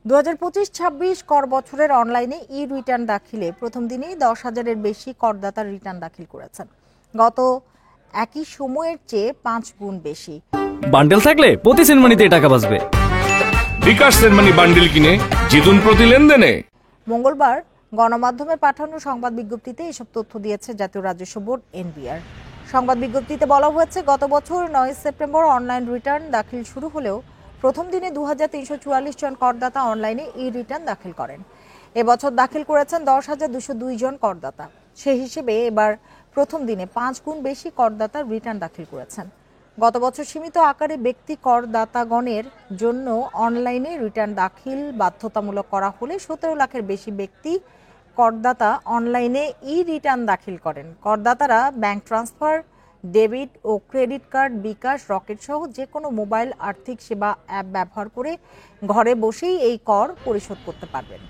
2025-26 কর বছরের অনলাইনে রিটার্ন দাখিলে প্রথম দিনেই 10,000-এর বেশি করদাতা রিটার্ন দাখিল করেছেন। গত একই সময়ের চেয়ে 5 গুণ বেশি। বান্ডেল থাকলে প্রতি সেনমানিতে টাকা বাঁচবে। বিকাশ সেনমানি বান্ডেল কিনে জিতুন প্রতি লেনদেনে। মঙ্গলবার গণমাধ্যমে পাঠানো সংবাদ বিজ্ঞপ্তিতে এসব তথ্য দিয়েছে জাতীয় রাজস্ব বোর্ড এনবিআর। সংবাদ বিজ্ঞপ্তিতে বলা হয়েছে, গত বছর 9 সেপ্টেম্বর অনলাইন রিটার্ন দাখিল শুরু হলেও প্রথম দিনে 2,344 জন করদাতা অনলাইনে রিটার্ন দাখিল করেন। এবছর দাখিল করেছেন 10,202 জন করদাতা। সেই হিসেবে এবার প্রথম দিনে 5 গুণ বেশি করদাতা রিটার্ন দাখিল করেছেন। গত বছর সীমিত আকারে ব্যক্তি করদাতাগণের জন্য অনলাইনে রিটার্ন দাখিল বাধ্যতামূলক করা হলে 17 লাখের বেশি ব্যক্তি করদাতা অনলাইনে রিটার্ন দাখিল করেন। করদাতারা ব্যাংক ট্রান্সফার, ডেবিট ও ক্রেডিট কার্ড, বিকাশ, রকেট সহ যে কোনো মোবাইল আর্থিক সেবা অ্যাপ ব্যবহার করে ঘরে বসেই এই কর পরিশোধ করতে পারবেন।